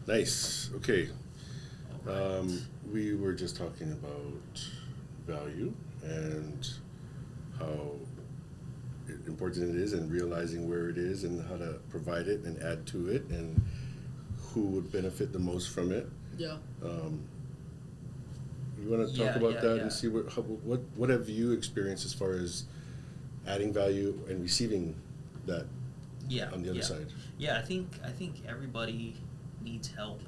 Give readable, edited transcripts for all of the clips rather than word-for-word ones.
Nice. Okay. We were just talking about value and how important it is, and realizing where it is and how to provide it and add to it, and who would benefit the most from it. Yeah. You want to talk about that and see what have you experienced as far as adding value and receiving that on the other side? Yeah, I think everybody needs help.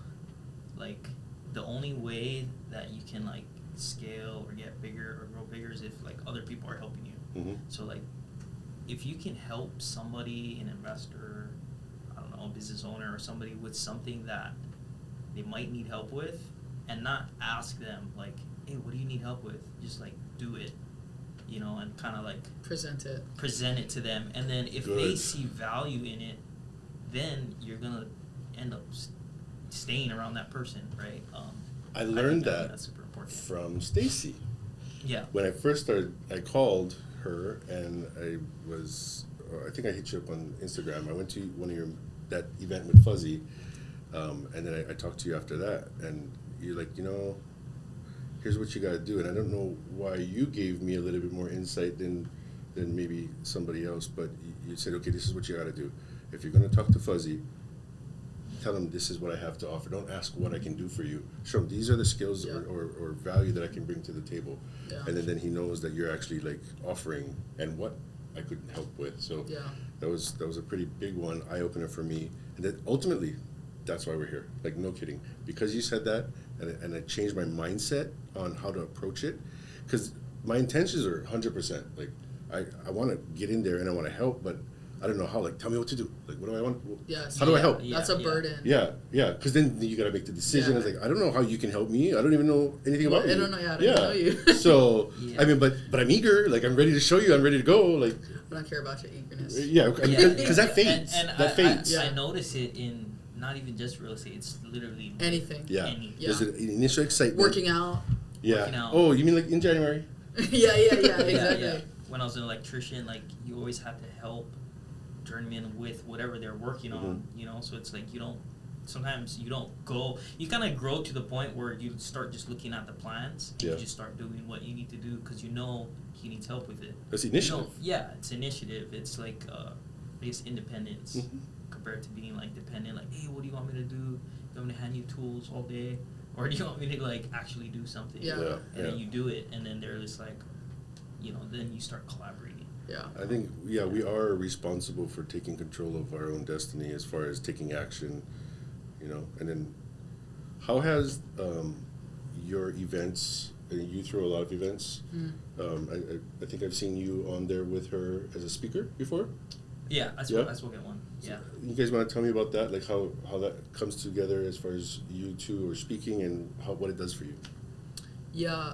Like, the only way that you can like scale or get bigger or grow bigger is if like other people are helping you. Mm-hmm. So like, if you can help somebody, an investor, I don't know, a business owner or somebody with something that they might need help with, and not ask them like, hey, what do you need help with? Just like do it, you know, and kind of like present it to them, and then if they see value in it, then you're gonna end up staying around that person, right? I learned that's super important. from Stacey. Yeah. When I first started, I called her and I think I hit you up on Instagram. I went to that event with Fuzzy, and then I talked to you after that, and you're like, here's what you got to do. And I don't know why you gave me a little bit more insight than maybe somebody else, but you said, okay, this is what you got to do. If you're going to talk to Fuzzy, tell him this is what I have to offer. Don't ask what I can do for you. Show him these are the skills or value that I can bring to the table. Yeah. And then he knows that you're actually like offering and what I could help with. So that was a pretty big one, eye-opener for me. And then ultimately, that's why we're here. Like, no kidding. Because you said that, and I changed my mindset on how to approach it. Because my intentions are 100%. Like, I want to get in there and I want to help, but I don't know how. Like, tell me what to do. Like, what do I want? Yes. How do I help? That's a burden. Yeah. Because then you got to make the decision. It's like, I don't know how you can help me. I don't even know anything about you. I don't know how to know you. So, I mean, but I'm eager. Like, I'm ready to show you. I'm ready to go. Like, I don't care about your eagerness. Yeah, because that fades. And fades. I notice it in not even just real estate. It's literally anything. There's an initial excitement. Working out. Oh, you mean like in January? Yeah, exactly. Yeah. When I was an electrician, like, you always had to help journeyman with whatever they're working on, so it's like sometimes you don't go, you kind of grow to the point where you start just looking at the plans and you just start doing what you need to do because he needs help with it. That's initiative. It's initiative. It's like I guess independence compared to being like dependent, like, hey, what do you want me to do? Do you want me to hand you tools all day, or do you want me to like actually do something? And then you do it, and then they're just like, then you start collaborating. Yeah. I think, we are responsible for taking control of our own destiny as far as taking action, and then how has your events, and you throw a lot of events, I think I've seen you on there with her as a speaker before? Yeah, I spoke at one. Yeah. So you guys want to tell me about that, like how that comes together as far as you two are speaking and what it does for you? Yeah,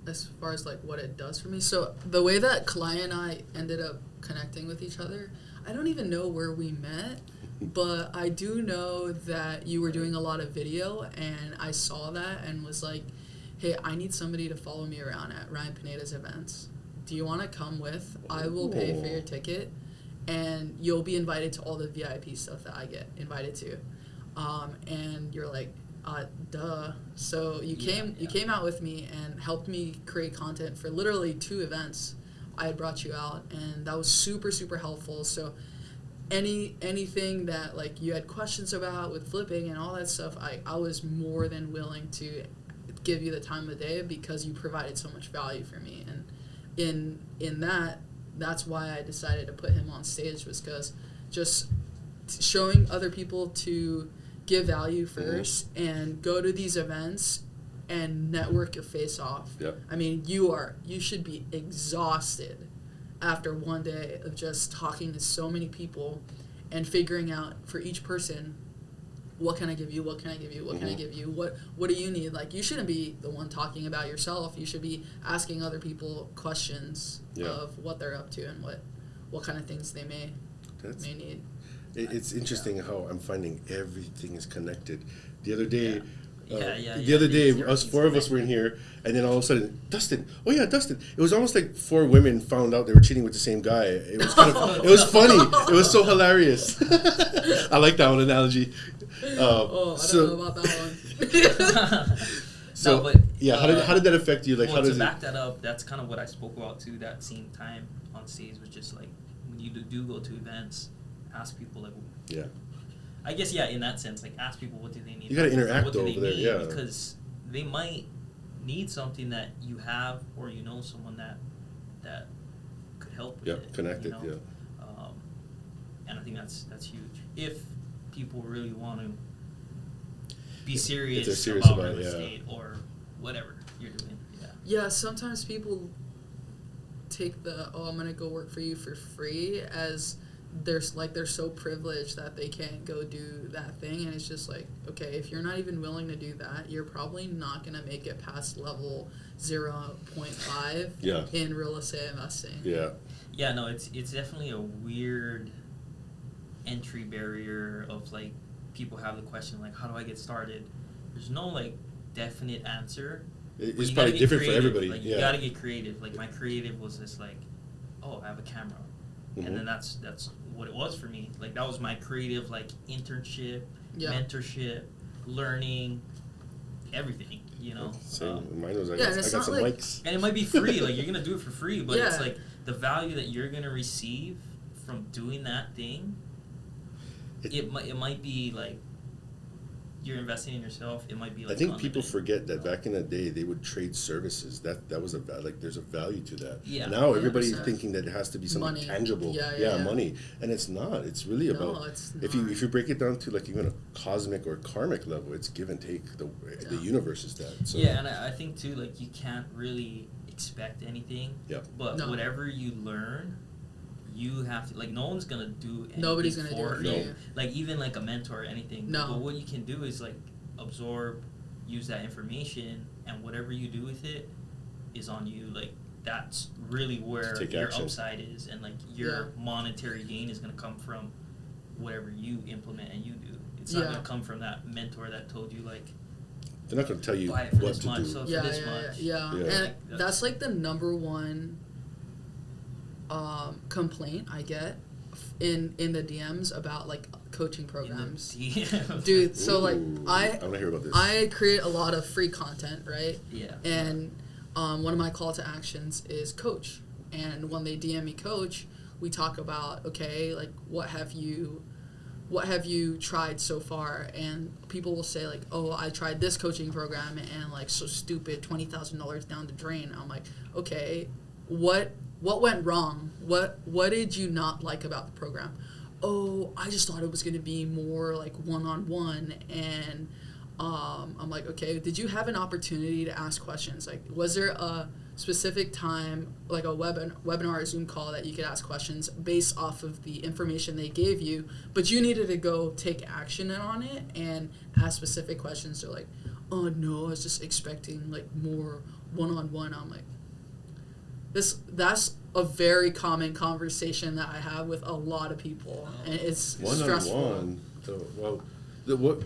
as far as like what it does for me. So the way that Koliah and I ended up connecting with each other, I don't even know where we met, but I do know that you were doing a lot of video, and I saw that and was like, hey, I need somebody to follow me around at Ryan Pineda's events. Do you want to come with? I will pay for your ticket, and you'll be invited to all the VIP stuff that I get invited to. And you're like, duh. So you came out with me and helped me create content for literally 2 events. I had brought you out, and that was super, super helpful. So anything that like you had questions about with flipping and all that stuff, I was more than willing to give you the time of day because you provided so much value for me. And in that's why I decided to put him on stage, was because just showing other people to give value first and go to these events and network your face off. Yep. I mean, you should be exhausted after one day of just talking to so many people and figuring out for each person, what can I give you? What can I give you? What can I give you? What do you need? Like, you shouldn't be the one talking about yourself. You should be asking other people questions of what they're up to and what kind of things they may need. It's interesting how I'm finding everything is connected. The other day, The other day, us four of us were in here, and then all of a sudden, Dustin. Oh yeah, Dustin. It was almost like four women found out they were cheating with the same guy. It was kind of, it was funny. It was so hilarious. I like that one analogy. I don't know about that one. So, no, but yeah, how did that affect you? Like, well, how does to it? back that up, that's kind of what I spoke about too. That same time on stage was just like when you do go to events, ask people like. Yeah. I guess in that sense, like ask people what do they need. You gotta interact what do they over there, need, yeah. because they might need something that you have, or you know someone that could help with it. Connected, you know? And I think that's huge. If people really want to be serious, about real estate or whatever you're doing. Yeah, sometimes people take the I'm gonna go work for you for free as they're so privileged that they can't go do that thing, and it's just like, okay, if you're not even willing to do that, you're probably not gonna make it past level 0.5 in real estate investing. Yeah, no, it's definitely a weird entry barrier of like people have the question like, how do I get started? There's no like definite answer. It's probably different for everybody. Like, you gotta get creative. Like my creative was just like, I have a camera. And then that's what it was for me. Like that was my creative like internship, mentorship, learning, everything. You know. Same. Mine was I got some likes. And it might be free. Like you're gonna do it for free, but it's like the value that you're gonna receive from doing that thing. It might be like you're investing in yourself. It might be like. I think people forget that back in the day they would trade services. That was there's a value to that. Yeah. Now everybody's thinking that it has to be something money. tangible. Yeah, money, and it's not. It's really about if you break it down to like even a cosmic or karmic level, it's give and take. The universe is that. So. Yeah, and I think too like you can't really expect anything. Yeah. But whatever you learn. You have to, like, no one's going to do anything. Nobody's going to do it for you. Like, even, like, a mentor or anything. No. But what you can do is, like, absorb, use that information, and whatever you do with it is on you. Like, that's really where your upside is. And, like, your monetary gain is going to come from whatever you implement and you do. It's not going to come from that mentor that told you, like, they're not going to tell you buy it for what this to much, do. so for this much. Yeah. And that's, like, the number one complaint I get in the DMs about like coaching programs. Dude, so like I want to hear about this. I create a lot of free content, right? Yeah. And one of my call to actions is coach. And when they DM me coach, we talk about, okay, like what have you tried so far? And people will say like, I tried this coaching program and like so stupid, $20,000 down the drain. I'm like, okay, what went wrong? What did you not like about the program? I just thought it was going to be more like one-on-one. And I'm like, okay, did you have an opportunity to ask questions? Like, was there a specific time, like a webinar or Zoom call that you could ask questions based off of the information they gave you, but you needed to go take action on it and ask specific questions? They're like, oh no, I was just expecting like more one-on-one. I'm like, that's a very common conversation that I have with a lot of people, and it's stressful. One-on-one. What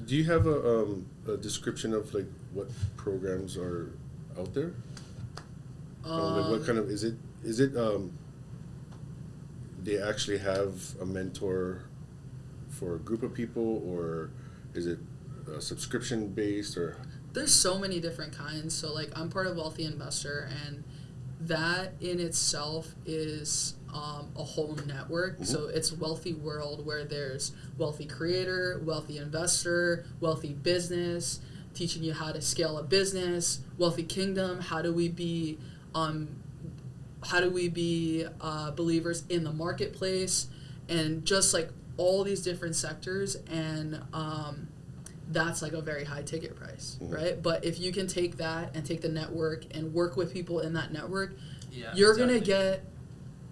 do you have a description of like what programs are out there? Like what kind of is it? They actually have a mentor for a group of people, or is it subscription based? Or there's so many different kinds. So like I'm part of Wealthy Investor, and that in itself is a whole network. Mm-hmm. So it's Wealthy World, where there's Wealthy Creator, Wealthy Investor, Wealthy Business, teaching you how to scale a business, Wealthy Kingdom, how do we be believers in the marketplace, and just like all these different sectors. And that's like a very high ticket price, mm-hmm. right? But if you can take that and take the network and work with people in that network, you're going to get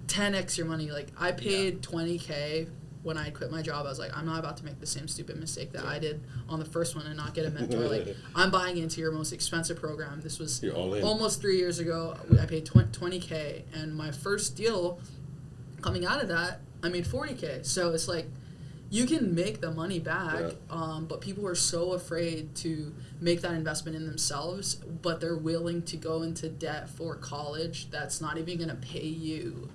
10x your money. Like I paid $20K when I quit my job. I was like, I'm not about to make the same stupid mistake that I did on the first one and not get a mentor. Like I'm buying into your most expensive program. This was almost 3 years ago. I paid $20K, and my first deal coming out of that, I made $40K. So it's like, you can make the money back, Yeah. but people are so afraid to make that investment in themselves, but they're willing to go into debt for college that's not even going to pay you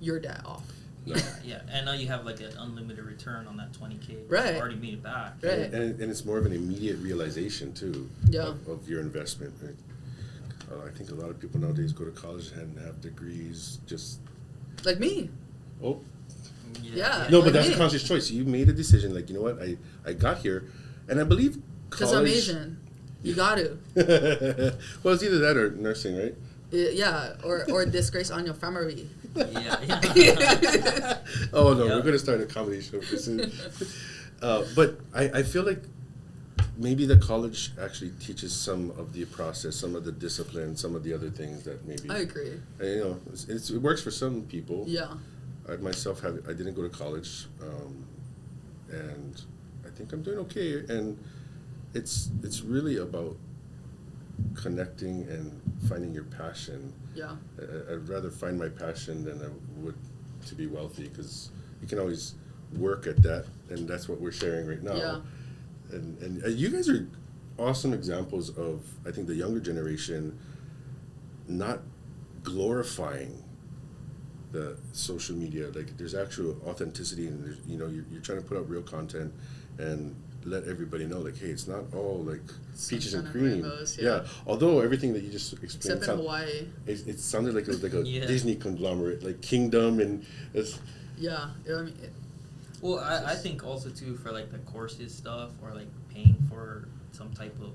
your debt off. Yeah, yeah. And now you have like an unlimited return on that 20K. Right. You've already made it back. Right. And it's more of an immediate realization too Yeah. of your investment. Right? I think a lot of people nowadays go to college and have degrees just. Like me. Oh. Yeah. No, like but that's me. a conscious choice. You made a decision. Like, you know what? I got here, and I believe Because college. I'm Asian. You got to. Well, it's either that or nursing, right? Yeah, or disgrace on your family. Yeah. Oh no, Yeah. we're gonna start a comedy show. But I feel like maybe the college actually teaches some of the process, some of the discipline, some of the other things that maybe. I agree. You know, it works for some people. Yeah. I myself I didn't go to college, and I think I'm doing okay. And it's really about connecting and finding your passion. Yeah. I'd rather find my passion than I would to be wealthy, because you can always work at that, and that's what we're sharing right now. Yeah. And you guys are awesome examples of, I think, the younger generation not glorifying the social media. Like, there's actual authenticity, and there's, you know, you're trying to put out real content and let everybody know, like, hey, it's not all like peaches and Sunshine and cream. rainbows, yeah. Although everything that you just explained, Except in Hawaii. it sounded like a Yeah. Disney conglomerate, like Kingdom, and it's, Yeah. I mean, Well, I think also too for like the courses stuff or like paying for some type of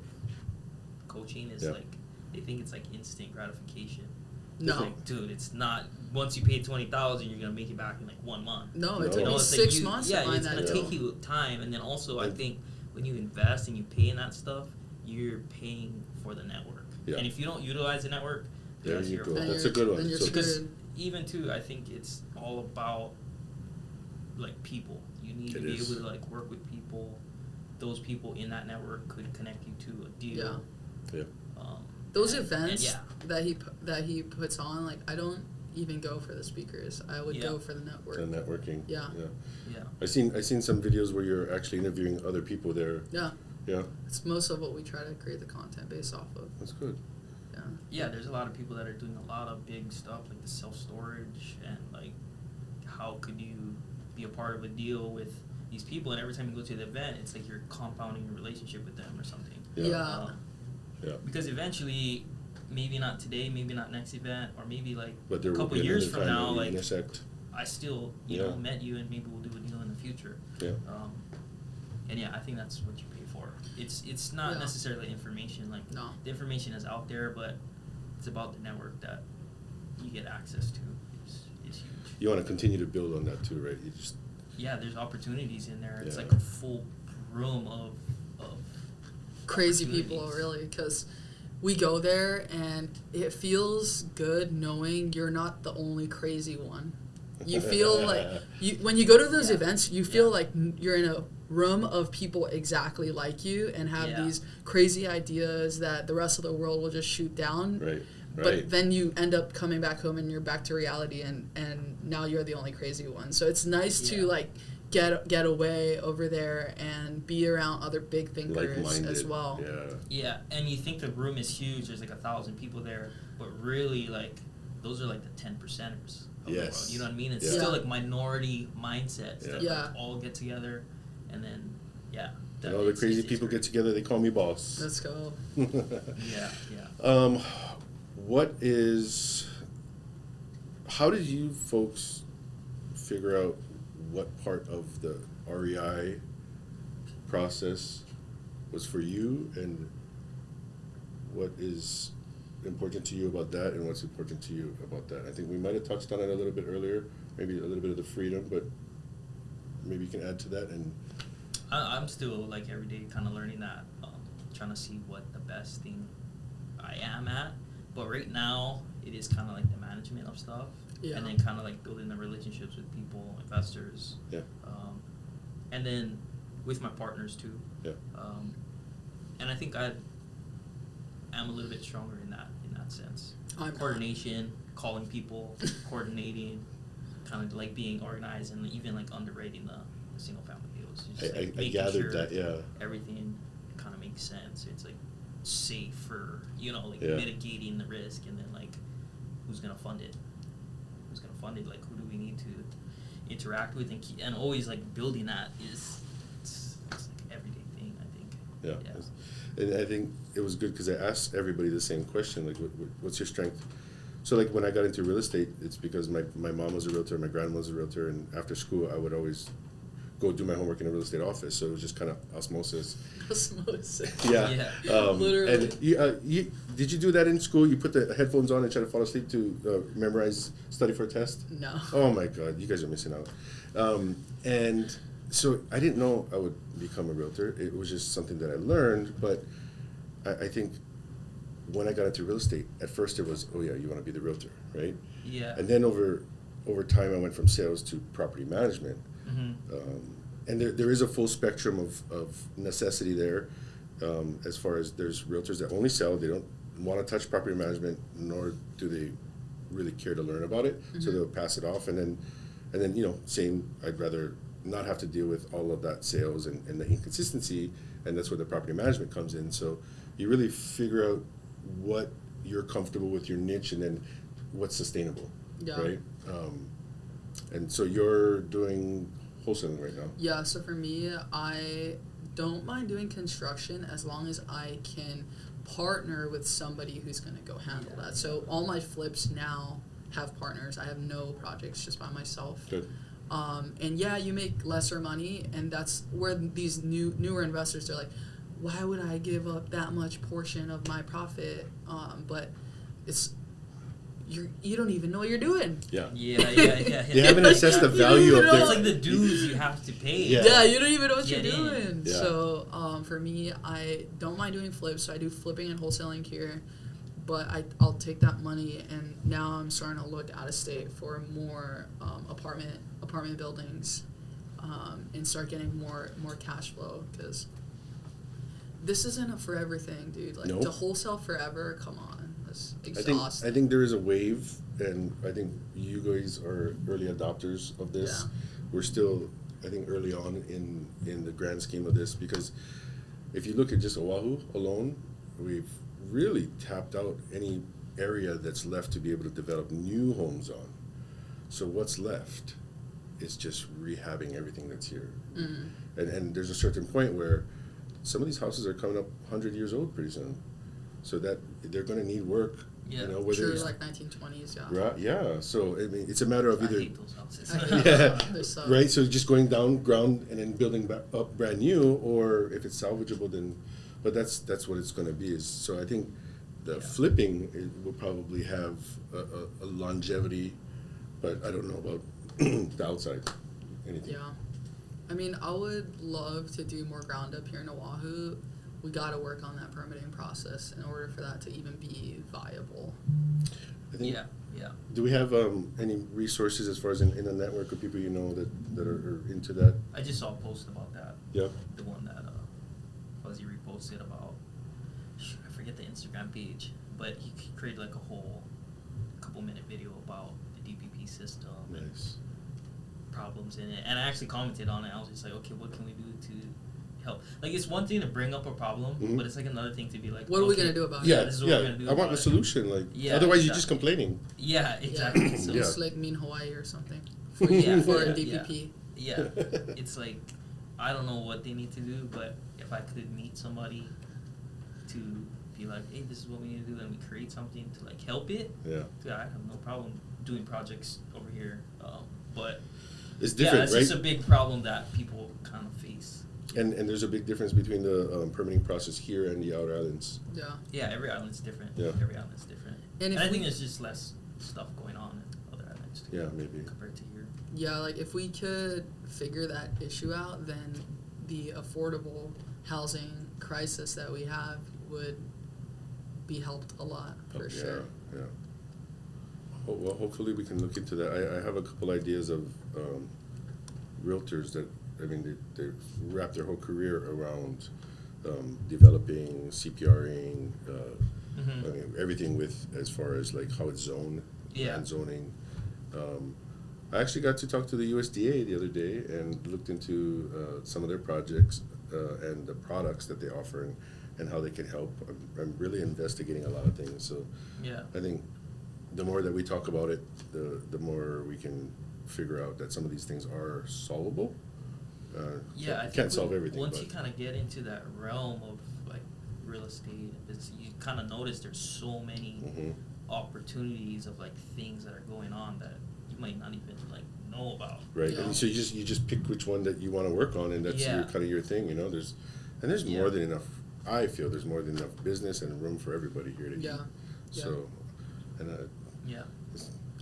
coaching is Yeah. like they think it's like instant gratification. no. It's like, dude, it's not. Once you pay 20,000, you're gonna make it back in like 1 month. No, it No. took me it's 6 like months yeah, to find it's that gonna deal. take you time, and then also I And- think when you invest and you pay in that stuff, you're paying for the network. Yeah. And if you don't utilize the network, there that's you your go. fault. Then That's a you're- good one. then you're So- Because screwed. even too, I think it's all about like people. You need to It be is. able to like work with people. Those people in that network could connect you to a deal. Yeah. Those and events yeah. that he puts on, like, I don't even go for the speakers. I would Yeah. go for the network. The networking. Yeah. Yeah. I seen some videos where you're actually interviewing other people there. Yeah. Yeah, It's most of what we try to create the content based off of. that's good. Yeah. Yeah, there's a lot of people that are doing a lot of big stuff like the self-storage and like how could you be a part of a deal with these people, and every time you go to the event it's like you're compounding your relationship with them or something. Yeah. Yeah. Because eventually, maybe not today, maybe not next event, or maybe like But there a will couple be years another from time now, where we like intersect. I still you Yeah. know met you and maybe we'll do a deal in the future. Yeah. And yeah, I think that's what you pay for. It's not Yeah. necessarily information, like No. the information is out there, but it's about the network that you get access to is huge. You want to continue to build on that too, right? You just Yeah, there's opportunities in there. It's Yeah. like a full room of Crazy people, opportunities. really, because we go there and it feels good knowing you're not the only crazy one. You feel like when you go to those Yeah. events, you feel Yeah. like you're in a room of people exactly like you and have Yeah. these crazy ideas that the rest of the world will just shoot down. right. But then you end up coming back home and you're back to reality, and now you're the only crazy one. So it's nice to Yeah. like get away over there and be around other big thinkers Like-minded. as well. Yeah. Yeah, and you think the room is huge. There's like 1,000 people there, but really, like, those are like the 10%ers. Of the Yes. world, you know what I mean? It's Yeah. still like minority mindsets that Yeah. like, all get together, and then And all the crazy people great. get together. They call me boss. Let's go. Yeah, yeah. How did you folks figure out what part of the REI process was for you, and what is important to you about that, and what's important to you about that? I think we might have touched on it a little bit earlier, maybe a little bit of the freedom, but maybe you can add to that. And I'm still like every day kind of learning that, trying to see what the best thing I am at. But right now, it is kind of like the management of stuff, Yeah. and then kind of like building the relationships with people, investors, yeah, and then with my partners too. yeah, And I think I am a little bit stronger in that sense. I'm not. Coordination, calling people, coordinating, kind of like being organized, and even like underwriting the a single family deal. It's just like I making gathered sure that, yeah. everything kind of makes sense. It's like safer, you know, like Yeah. mitigating the risk, and then like who's gonna fund it? Who's gonna fund it? Like who do we need to interact with and keep, and always like building that is it's like everyday thing, I think. Yeah. And I think it was good because I asked everybody the same question, like, what's your strength? So, like, when I got into real estate, it's because my mom was a realtor, my grandma was a realtor, and after school, I would always go do my homework in a real estate office. So it was just kind of osmosis. Osmosis. Yeah. Literally. And did you do that in school? You put the headphones on and try to fall asleep to memorize, study for a test? No. Oh, my God. You guys are missing out. And so I didn't know I would become a realtor. It was just something that I learned. But I think when I got into real estate, at first it was, oh, yeah, you want to be the realtor, right? Yeah. And then over time, I went from sales to property management. Mm-hmm. And there is a full spectrum of necessity there, as far as there's realtors that only sell. They don't want to touch property management, nor do they really care to learn about it. Mm-hmm. So they'll pass it off. And then you know, same, I'd rather not have to deal with all of that sales and the inconsistency, and that's where the property management comes in. So you really figure out what you're comfortable with, your niche, and then what's sustainable, Yeah. right? And so you're doing wholesaling right now. Yeah, so for me, I don't mind doing construction as long as I can partner with somebody who's going to go handle that. So all my flips now have partners. I have no projects just by myself. Good. And yeah, you make lesser money, and that's where these newer investors are like, why would I give up that much portion of my profit? But it's you don't even know what you're doing. Yeah. Yeah. You haven't assessed the value of It's their. like the dues you have to pay. Yeah. Yeah, you don't even know what Get you're in. doing. Yeah. So for me, I don't mind doing flips. So I do flipping and wholesaling here, but I'll take that money, and now I'm starting to look out of state for more apartment buildings, and start getting more cash flow, because this isn't a forever thing, dude. Like Nope. to wholesale forever, come on, that's I exhausting. think there is a wave, and I think you guys are early adopters of this. Yeah. We're still, I think, early on in the grand scheme of this, because if you look at just Oahu alone, we've really tapped out any area that's left to be able to develop new homes on. So what's left is just rehabbing everything that's here. Mm-hmm. And there's a certain point where some of these houses are coming up 100 years old pretty soon. So that they're going to need work. Yeah. You know, whether Sure, it's like 1920s, yeah. right, yeah. So I mean, it's a matter of I either hate those houses. yeah, So- right. So just going down ground and then building back up brand new, or if it's salvageable, then. But that's what it's going to be. So I think the flipping will probably have a longevity, but I don't know about the outside. Anything. Yeah. I mean, I would love to do more ground up here in Oahu. We got to work on that permitting process in order for that to even be viable. I think, Yeah. Do we have any resources as far as in the network of people you know that are into that? I just saw a post about that. Yeah. The one that Fuzzy reposted about, I forget the Instagram page, but he created like a whole couple-minute video about the DPP system and Nice. problems in it. And I actually commented on it. I was just like, okay, what can we do to help? Like, it's one thing to bring up a problem, Mhm. but it's like another thing to be like, What are we okay, going to do about Yeah, it? this is what we're gonna do I want about a it. solution. Like, Yeah, otherwise you're just exactly. complaining. Yeah, exactly. Yeah. So, Yeah. It's like me in Hawaii or something for, Yeah, for yeah, a DPP. yeah, it's like, I don't know what they need to do, but if I could meet somebody to be like, hey, this is what we need to do, and we create something to like help it, Yeah. dude, I have no problem doing projects over here. But It's yeah, different, it's right? just a big problem that people kind of face. And there's a big difference between the permitting process here and the outer islands. Yeah. Yeah, every island's different. Yeah. Every island's different. And if I think we- there's just less stuff going on in other islands too. Yeah, maybe. Compared to here. Yeah, like if we could figure that issue out, then the affordable housing crisis that we have would be helped a lot, for sure. Yeah. Well, hopefully we can look into that. I have a couple ideas of realtors that, I mean, they wrap their whole career around developing, CPRing, Mm-hmm. I mean, everything with as far as like how it's zoned, Yeah. land zoning. I actually got to talk to the USDA the other day and looked into some of their projects and the products that they offer and how they can help. I'm really investigating a lot of things. So Yeah. I think the more that we talk about it, the more we can figure out that some of these things are solvable. Yeah, I can't think solve everything. Once but you kind of get into that realm of like real estate, you kind of notice there's so many Mhm. opportunities of like things that are going on that you might not even like know about. Right, Yeah. and so you just pick which one that you want to work on, and that's Yeah. your kind of your thing. There's Yeah. more than enough. I feel there's more than enough business and room for everybody here to eat. Yeah. Yeah. So, and Yeah.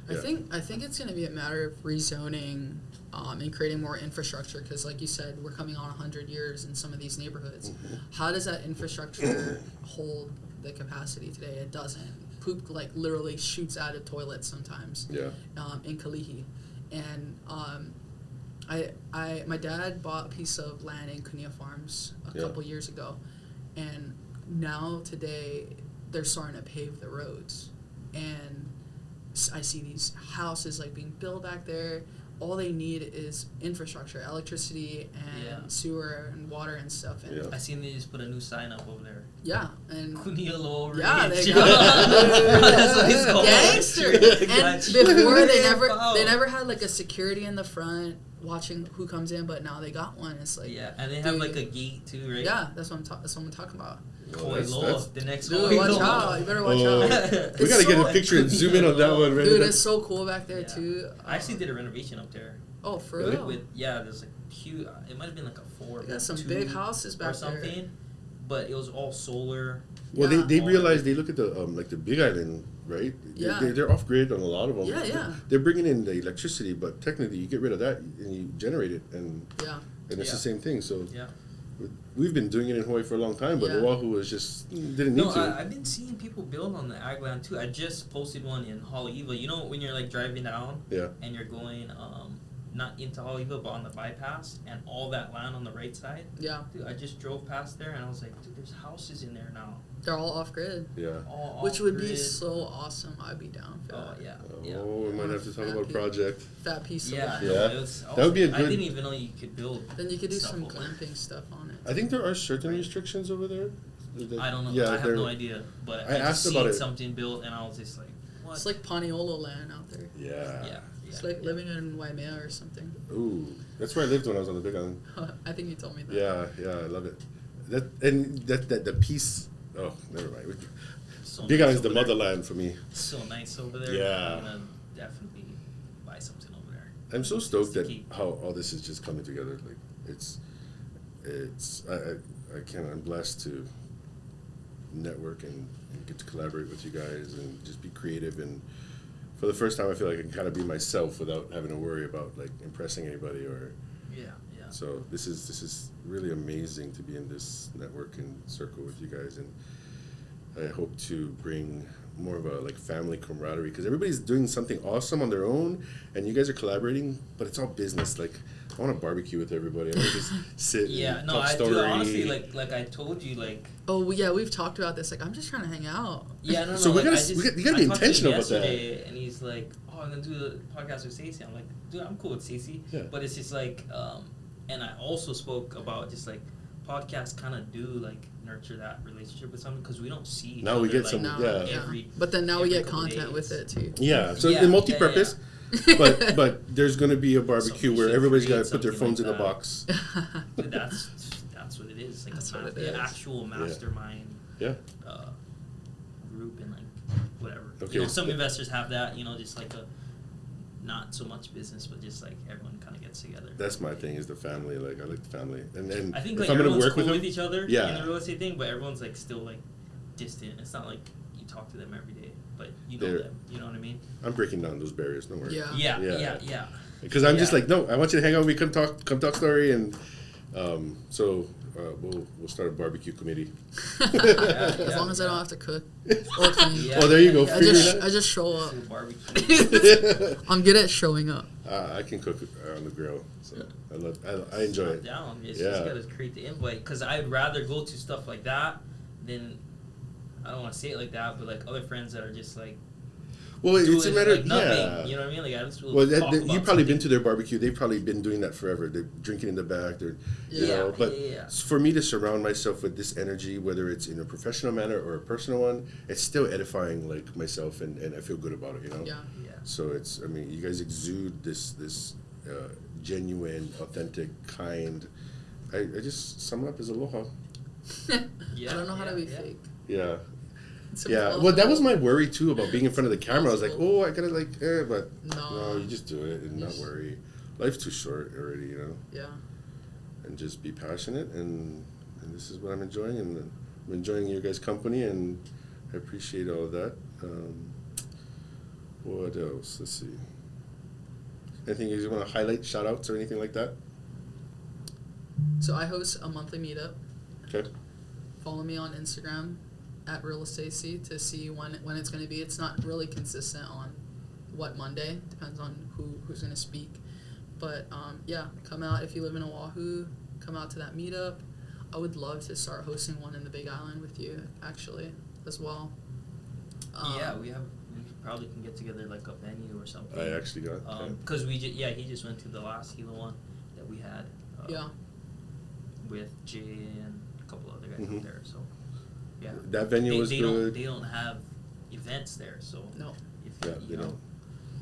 I think it's going to be a matter of rezoning and creating more infrastructure because, like you said, we're coming on 100 years in some of these neighborhoods. How does that infrastructure hold the capacity today? It doesn't. Poop like literally shoots out of toilets sometimes. Yeah. In Koliah, and my dad bought a piece of land in Koliah Farms a couple years ago, and now today they're starting to pave the roads, and I see these houses like being built back there. All they need is infrastructure, electricity and sewer and water and stuff. And Yeah. I seen they just put a new sign up over there. and Kunielo over yeah, Ridge. they go That's what it's called. gangster. And Gotcha. before they Wow. never had like a security in the front watching who comes in, but now they got one. It's like Yeah, and they have dude, like a gate too, right? Yeah, that's what I'm talking about. Well, that's- Koliah, the next Dude, Koliah. watch out! You better watch Oh. out. we It's gotta get so- a picture and zoom in on that one, right? Dude, it's so cool back there Yeah. too. I actually did a renovation up there. Oh, for Really? real? There's like huge. It might have been like a 4. They got some 2 big houses back or something, there. but it was all solar. Well, Yeah. they realize they look at the like the Big Island, right? Yeah. They're off grid on a lot of them. Yeah, yeah. They're bringing in the electricity, but technically you get rid of that and you generate it, and Yeah. it's Yeah. the same thing. So Yeah. we've been doing it in Hawaii for a long time, but Yeah. Oahu was just didn't need No, to. I've been seeing people build on the ag land too. I just posted one in Hawai'i. You know when you're like driving down Yeah. and you're going not into Hawai'i but on the bypass and all that land on the right side. Yeah. Dude, I just drove past there and I was like, dude, there's houses in there now. They're all off grid. Yeah. All Which would be off-grid. so awesome. I'd be down for Oh that. yeah. Oh, Yeah. we might have to talk about a project. Fat piece Yeah, of no, Yeah. it was, That would be a I good- didn't even know you could build. Then you could do stuff some over there. glamping stuff on it. I think there are certain restrictions over there. I don't know. Yeah, I have there- no idea. But I I asked just about seen it. something built and I was just like, what? It's like Paniolo land out there. Yeah. yeah. It's like living in Waimea or something. Ooh, that's where I lived when I was on the Big Island. I think you told me that. Yeah, I love it. That the piece. Oh, never mind. So Big nice Island's the over there. motherland for me. So nice over there. Yeah. I'm gonna definitely buy something over there. I'm so stoked It's the that key. how all this is just coming together. Like it's I can't. I'm blessed to network and get to collaborate with you guys and just be creative, and for the first time I feel like I can kind of be myself without having to worry about like impressing anybody or. Yeah. So this is really amazing to be in this network and circle with you guys, and I hope to bring more of a like family camaraderie because everybody's doing something awesome on their own, and you guys are collaborating, but it's all business. Like I want to barbecue with everybody. I want to just sit Yeah, and no, talk I story. do honestly like I told you like Oh yeah, we've talked about this. Like I'm just trying to hang out. yeah no So no we like, gotta- I just, we got- you gotta be I talked to him intentional about that. yesterday, and he's like, oh, I'm gonna do the podcast with Stacey. I'm like, dude, I'm cool with Stacey. Yeah. But it's just like and I also spoke about just like podcasts kind of do like nurture that relationship with someone because we don't see each Now we other, get some- No, yeah. every But then now we every get couple content days. with it too. Yeah, so Yeah, in multi-purpose, yeah. but there's gonna be a barbecue we where should everybody's got create to put their something phones like in the that. box. But that's what it is. Like That's a what it the is. actual mastermind Yeah. group and like whatever. Okay, You know, some so- investors have that. You know, just like a not so much business, but just like everyone kind of gets together. That's my thing is the family. Like I like the family, and I think if like I'm gonna everyone's work cool with with them, each other yeah. in the real estate thing, but everyone's like still like distant. It's not like you talk to them every day, but you know They're- them. You know what I mean? I'm breaking down those barriers. Don't worry. Yeah. Yeah. Because I'm just Yeah. like, no, I want you to hang out with me. Come talk story, and so we'll start a barbecue committee. As long as I don't have to cook or clean. Yeah. Oh, there you go. Yeah, I Figure just it I out. just show up. So barbecue. I'm good at showing up. I can cook on the grill, so I enjoy it. Down. It's Yeah. just gotta create the invite because I'd rather go to stuff like that than I don't want to say it like that, but like other friends that are just like Well, it's a doing, matter like, of nothing. yeah. You know what I mean? Like I just will Well, talk you've about probably been something. to their barbecue. They've probably been doing that forever. They're drinking in the back. They're, you Yeah. know. But Yeah. for me to surround myself with this energy, whether it's in a professional manner or a personal one, it's still edifying, like myself, and I feel good about it. You know. Yeah. Yeah. So it's. I mean, you guys exude this genuine, authentic, kind. I just sum it up as aloha. Yeah, I don't know how to be yeah. fake. Yeah. It's Yeah, impossible. well, that was my worry too about being in front of the camera. I was like, Impossible. oh, I gotta like, but No. no, you just do it and not worry. Life's too short already, you know. Yeah. And just be passionate, and this is what I'm enjoying, and I'm enjoying your guys' company, and I appreciate all of that. What else? Let's see. Anything you want to highlight, shout outs, or anything like that? So I host a monthly meetup. Okay. Follow me on Instagram at Stacey to see when it's going to be. It's not really consistent on what Monday. Depends on who's going to speak. But yeah, come out if you live in Oahu. Come out to that meetup. I would love to start hosting one in the Big Island with you, actually, as well. Yeah, we probably can get together like a venue or something. I actually got. Because he just went to the last Gila one that we had. Yeah. With Jay and a couple other guys Mhm. out there, so yeah. That venue was good. They don't have events there, so No. if Yeah, you they know, don't.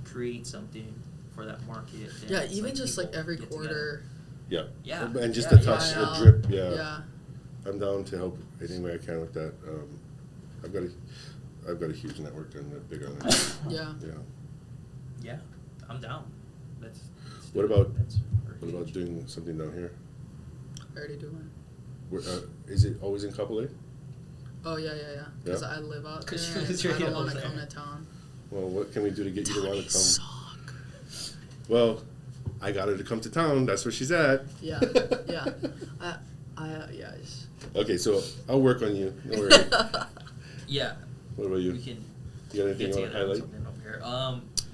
create something for that market. Then Yeah, it's even just like people every get quarter. Yeah. Yeah. And just Yeah, a touch, yeah. a drip. Yeah. Yeah. I'm down to help any way I can with that. I've got a huge network on the Big Island. Yeah. Yeah. Yeah, I'm down. Let's What do it. about- That's What about doing something down here? I already do one. Is it always in Kapolei? Oh yeah. Because Yeah? I live out there. 'Cause you And live I don't want there. to come to town. Well, what can we do to get you to want to come? Suck. Well, I got her to come to town. That's where she's at. Yeah. Yeah. Yeah. Okay, so I'll work on you. Don't worry. Yeah, What about we you? can You got anything get you want to together on highlight? something over here.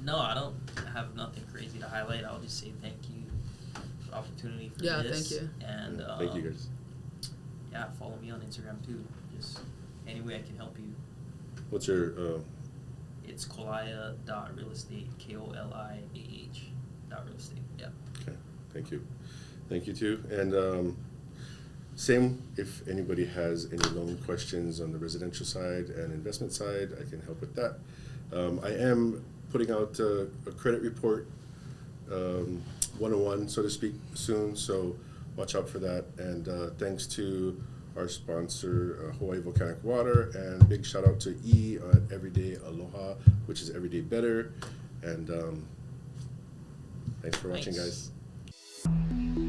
No, I don't have nothing crazy to highlight. I'll just say thank you for the opportunity for Yeah, this. thank you. And Thank you guys. yeah, follow me on Instagram too. Just any way I can help you. What's your It's Koliah.realestate, KOLIAH.realestate. Yeah. Okay, thank you. Thank you too. And same, if anybody has any loan questions on the residential side and investment side, I can help with that. I am putting out a credit report 101, so to speak, soon, so watch out for that. And thanks to our sponsor, Hawai'i Volcanic Water, and big shout out to E at Everyday Aloha, which is Everyday Better. And thanks for watching, Thanks. guys.